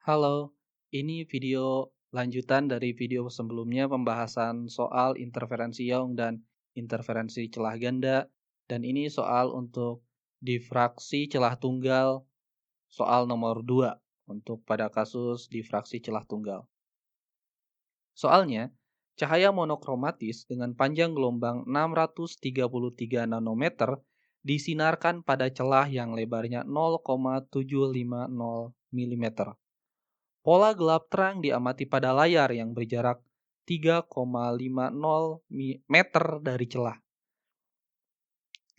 Halo, ini video lanjutan dari video sebelumnya pembahasan soal interferensi Young dan interferensi celah ganda. Dan ini soal untuk difraksi celah tunggal, soal nomor 2 untuk pada kasus difraksi celah tunggal. Soalnya, cahaya monokromatis dengan panjang gelombang 633 nanometer disinarkan pada celah yang lebarnya 0,750 mm. Pola gelap terang diamati pada layar yang berjarak 3,50 meter dari celah.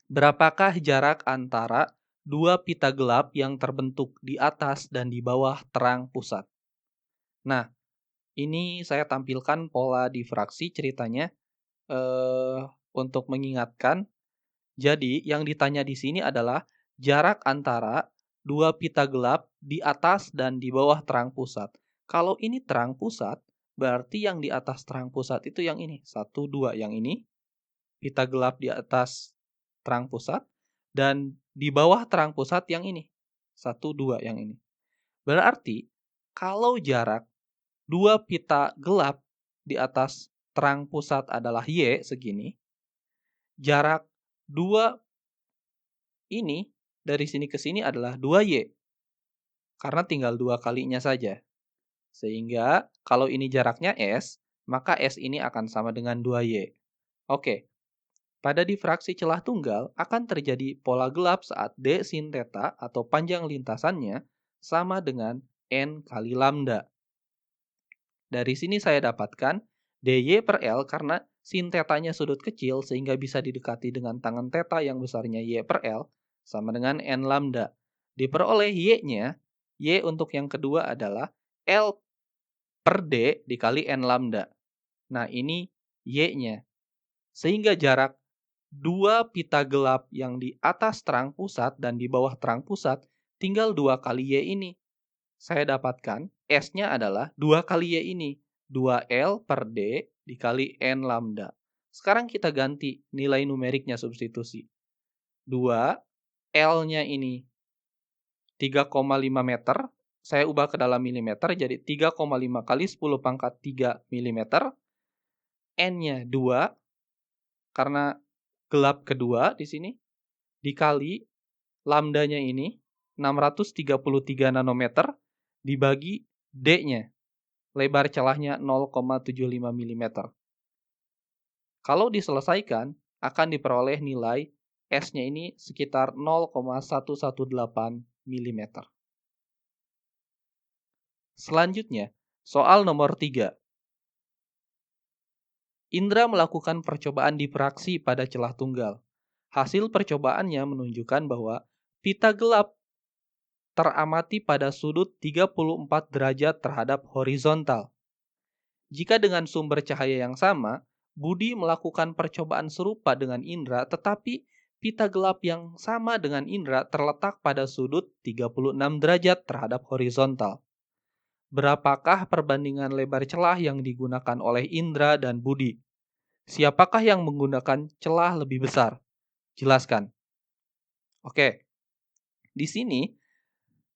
Berapakah jarak antara dua pita gelap yang terbentuk di atas dan di bawah terang pusat? Nah, ini saya tampilkan pola difraksi ceritanya untuk mengingatkan. Jadi, yang ditanya di sini adalah jarak antara dua pita gelap di atas dan di bawah terang pusat. Kalau ini terang pusat, berarti yang di atas terang pusat itu yang ini. Satu, dua, yang ini. Pita gelap di atas terang pusat. Dan di bawah terang pusat yang ini. Satu, dua, yang ini. Berarti, kalau jarak dua pita gelap di atas terang pusat adalah Y segini, jarak dua ini dari sini ke sini adalah 2Y, karena tinggal dua kalinya saja. Sehingga kalau ini jaraknya S, maka S ini akan sama dengan 2Y. Oke, pada difraksi celah tunggal akan terjadi pola gelap saat D sin theta atau panjang lintasannya sama dengan N kali lambda. Dari sini saya dapatkan dy per L karena sin tetanya sudut kecil sehingga bisa didekati dengan tangan theta yang besarnya y per L sama dengan N lambda. Diperoleh y-nya, y untuk yang kedua adalah L per D dikali N lambda. Nah ini y-nya. Sehingga jarak dua pita gelap yang di atas terang pusat dan di bawah terang pusat tinggal 2 kali y ini. Saya dapatkan S-nya adalah 2 kali Y ini. 2L per D dikali N lambda. Sekarang kita ganti nilai numeriknya substitusi. 2, L-nya ini 3,5 meter. Saya ubah ke dalam milimeter jadi 3,5 kali 10 pangkat 3 milimeter. N-nya 2 karena gelap kedua di sini. Dikali lambdanya ini 633 nanometer dibagi D-nya. Lebar celahnya 0,75 mm. Kalau diselesaikan, akan diperoleh nilai S-nya ini sekitar 0,118 mm. Selanjutnya, soal nomor 3. Indra melakukan percobaan difraksi pada celah tunggal. Hasil percobaannya menunjukkan bahwa pita gelap teramati pada sudut 34 derajat terhadap horizontal. Jika dengan sumber cahaya yang sama, Budi melakukan percobaan serupa dengan Indra, tetapi pita gelap yang sama dengan Indra terletak pada sudut 36 derajat terhadap horizontal. Berapakah perbandingan lebar celah yang digunakan oleh Indra dan Budi? Siapakah yang menggunakan celah lebih besar? Jelaskan. Oke, di sini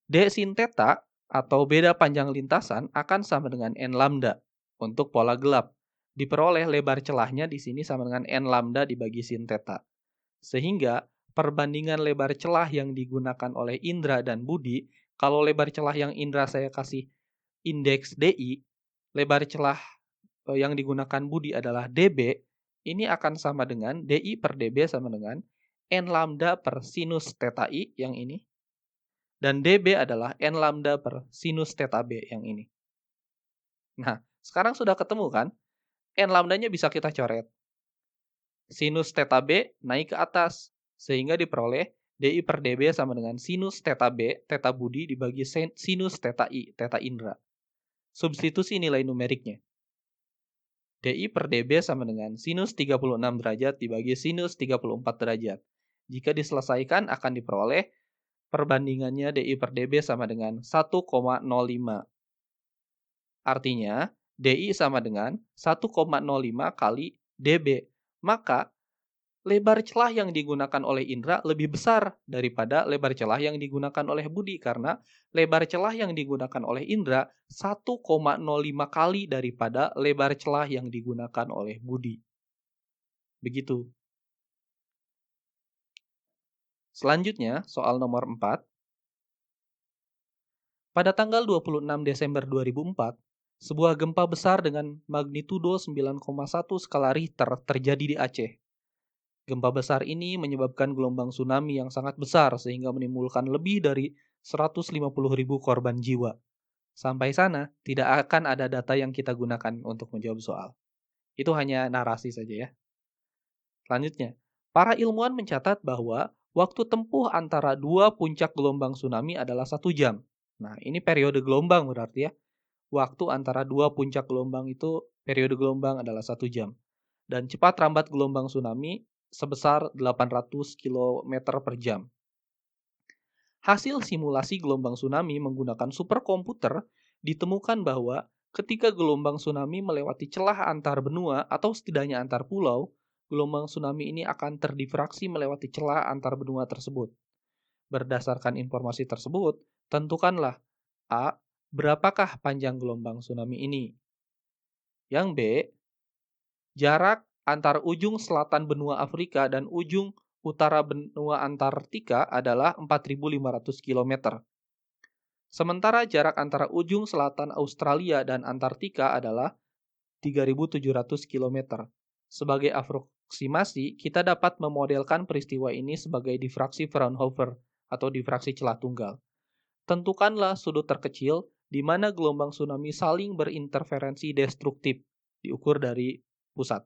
D sin theta atau beda panjang lintasan akan sama dengan N lambda untuk pola gelap. Diperoleh lebar celahnya di sini sama dengan N lambda dibagi sin theta. Sehingga perbandingan lebar celah yang digunakan oleh Indra dan Budi, kalau lebar celah yang Indra saya kasih indeks DI, lebar celah yang digunakan Budi adalah DB, ini akan sama dengan DI per DB sama dengan N lambda per sinus theta I yang ini, dan DB adalah N lambda per sinus theta B yang ini. Nah, sekarang sudah ketemu kan? N lambdanya bisa kita coret. Sinus theta B naik ke atas, sehingga diperoleh DI per DB sama dengan sinus theta B, theta Budi dibagi sinus theta I, theta Indra. Substitusi nilai numeriknya. DI per DB sama dengan sinus 36 derajat dibagi sinus 34 derajat. Jika diselesaikan akan diperoleh perbandingannya DI per DB sama dengan 1,05. Artinya, DI sama dengan 1,05 kali DB. Maka, lebar celah yang digunakan oleh Indra lebih besar daripada lebar celah yang digunakan oleh Budi karena lebar celah yang digunakan oleh Indra 1,05 kali daripada lebar celah yang digunakan oleh Budi. Begitu. Selanjutnya, soal nomor 4. Pada tanggal 26 Desember 2004, sebuah gempa besar dengan magnitudo 9,1 skala Richter terjadi di Aceh. Gempa besar ini menyebabkan gelombang tsunami yang sangat besar sehingga menimbulkan lebih dari 150.000 korban jiwa. Sampai sana, tidak akan ada data yang kita gunakan untuk menjawab soal. Itu hanya narasi saja ya. Selanjutnya, para ilmuwan mencatat bahwa waktu tempuh antara dua puncak gelombang tsunami adalah 1 jam. Nah, ini periode gelombang berarti ya. Waktu antara dua puncak gelombang itu periode gelombang adalah 1 jam. Dan cepat rambat gelombang tsunami sebesar 800 km per jam. Hasil simulasi gelombang tsunami menggunakan superkomputer ditemukan bahwa ketika gelombang tsunami melewati celah antar benua atau setidaknya antar pulau, gelombang tsunami ini akan terdifraksi melewati celah antar benua tersebut. Berdasarkan informasi tersebut, tentukanlah A. Berapakah panjang gelombang tsunami ini? Yang B. Jarak antar ujung selatan benua Afrika dan ujung utara benua Antartika adalah 4.500 km. Sementara jarak antara ujung selatan Australia dan Antartika adalah 3.700 km. Sebagai aproksimasi, kita dapat memodelkan peristiwa ini sebagai difraksi Fraunhofer atau difraksi celah tunggal. Tentukanlah sudut terkecil di mana gelombang tsunami saling berinterferensi destruktif, diukur dari pusat.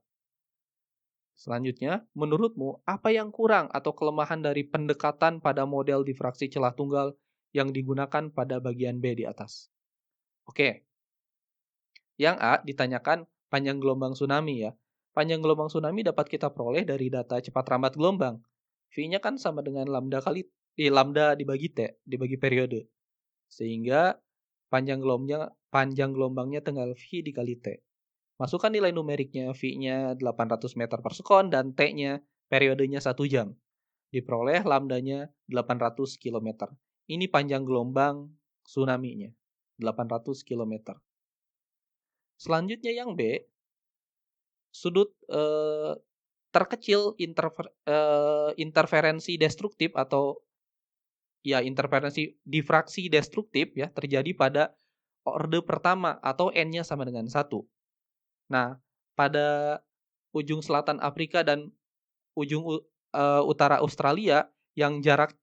Selanjutnya, menurutmu apa yang kurang atau kelemahan dari pendekatan pada model difraksi celah tunggal yang digunakan pada bagian B di atas? Oke, yang A ditanyakan panjang gelombang tsunami ya. Panjang gelombang tsunami dapat kita peroleh dari data cepat rambat gelombang. V-nya kan sama dengan lambda dibagi T, dibagi periode. Sehingga panjang gelombangnya tinggal V dikali T. Masukkan nilai numeriknya, V-nya 800 meter per sekon dan T-nya periodenya 1 jam. Diperoleh lambdanya 800 km. Ini panjang gelombang tsunami-nya, 800 km. Selanjutnya yang B, sudut terkecil interferensi destruktif atau ya interferensi difraksi destruktif ya terjadi pada orde pertama atau N-nya sama dengan 1. Nah, pada ujung selatan Afrika dan ujung utara Australia yang jarak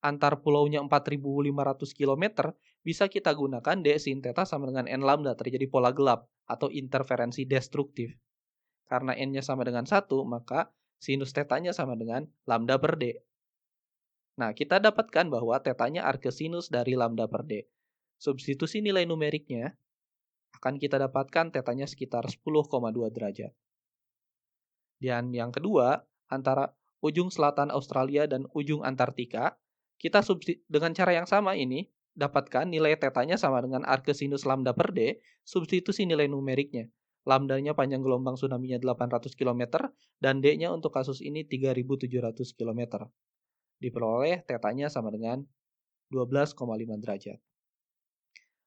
antar pulaunya 4.500 km, bisa kita gunakan D sin theta sama dengan N lambda, terjadi pola gelap atau interferensi destruktif. Karena N-nya sama dengan 1, maka sinus tetanya sama dengan lambda per D. Nah, kita dapatkan bahwa tetanya arcsinus dari lambda per D. Substitusi nilai numeriknya, akan kita dapatkan tetanya sekitar 10,2 derajat. Dan yang kedua, antara ujung selatan Australia dan ujung Antartika, kita dengan cara yang sama ini, dapatkan nilai tetanya sama dengan arcsinus lambda per D, substitusi nilai numeriknya. Lambdanya panjang gelombang tsunami-nya 800 km, dan D-nya untuk kasus ini 3.700 km. Diperoleh tetanya sama dengan 12,5 derajat.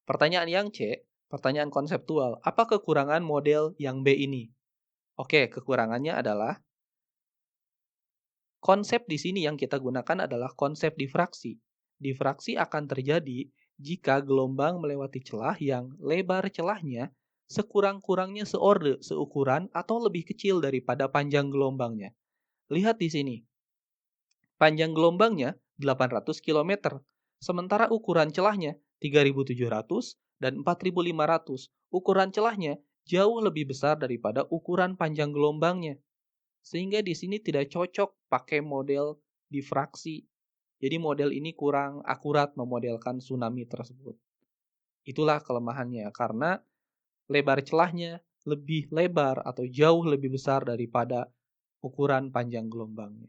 Pertanyaan yang C, pertanyaan konseptual. Apa kekurangan model yang B ini? Oke, kekurangannya adalah konsep di sini yang kita gunakan adalah konsep difraksi. Difraksi akan terjadi jika gelombang melewati celah yang lebar celahnya sekurang-kurangnya seukuran atau lebih kecil daripada panjang gelombangnya. Lihat di sini. Panjang gelombangnya 800 km, sementara ukuran celahnya 3.700 dan 4.500. Ukuran celahnya jauh lebih besar daripada ukuran panjang gelombangnya. Sehingga di sini tidak cocok pakai model difraksi. Jadi model ini kurang akurat memodelkan tsunami tersebut. Itulah kelemahannya karena lebar celahnya lebih lebar atau jauh lebih besar daripada ukuran panjang gelombangnya.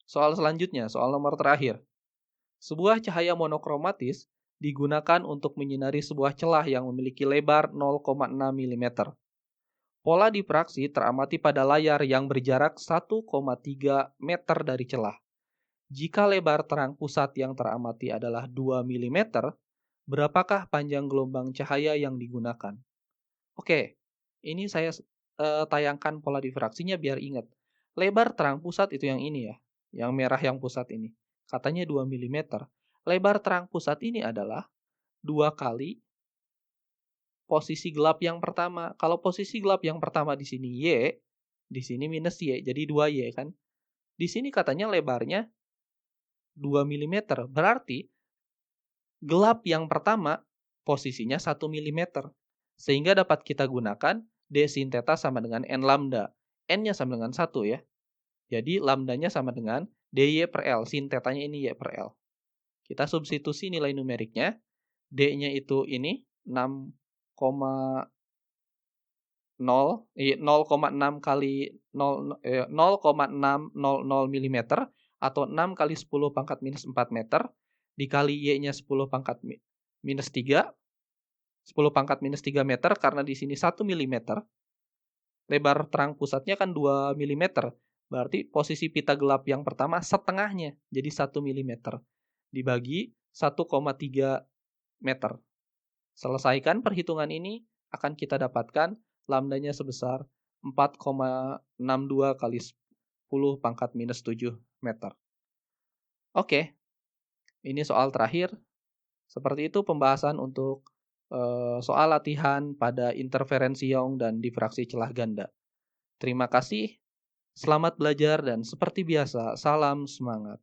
Soal selanjutnya, soal nomor terakhir. Sebuah cahaya monokromatis digunakan untuk menyinari sebuah celah yang memiliki lebar 0,6 mm. Pola difraksi teramati pada layar yang berjarak 1,3 meter dari celah. Jika lebar terang pusat yang teramati adalah 2 milimeter, berapakah panjang gelombang cahaya yang digunakan? Oke, ini saya tayangkan pola difraksinya biar ingat. Lebar terang pusat itu yang ini ya, yang merah yang pusat ini. Katanya 2 milimeter. Lebar terang pusat ini adalah 2 kali posisi gelap yang pertama. Kalau posisi gelap yang pertama di sini Y, di sini minus Y, jadi 2Y kan. Di sini katanya lebarnya 2 milimeter. Berarti gelap yang pertama posisinya 1 milimeter. Sehingga dapat kita gunakan D sin theta sama dengan N lambda. N-nya sama dengan 1 ya. Jadi lambdanya sama dengan DY per L. Sin theta-nya ini Y per L. Kita substitusi nilai numeriknya. D-nya itu ini 0,6 kali 0,600 milimeter atau 6 kali 10 pangkat minus 4 meter dikali Y-nya 10 pangkat minus 3, 10 pangkat minus 3 meter karena di sini 1 milimeter. Lebar terang pusatnya kan 2 milimeter. Berarti posisi pita gelap yang pertama setengahnya jadi 1 milimeter. Dibagi 1,3 meter. Selesaikan perhitungan ini akan kita dapatkan lambdanya sebesar 4,62 kali 10 pangkat minus 7 meter. Oke, ini soal terakhir. Seperti itu pembahasan untuk soal latihan pada interferensi Young dan difraksi celah ganda. Terima kasih, selamat belajar dan seperti biasa, salam semangat.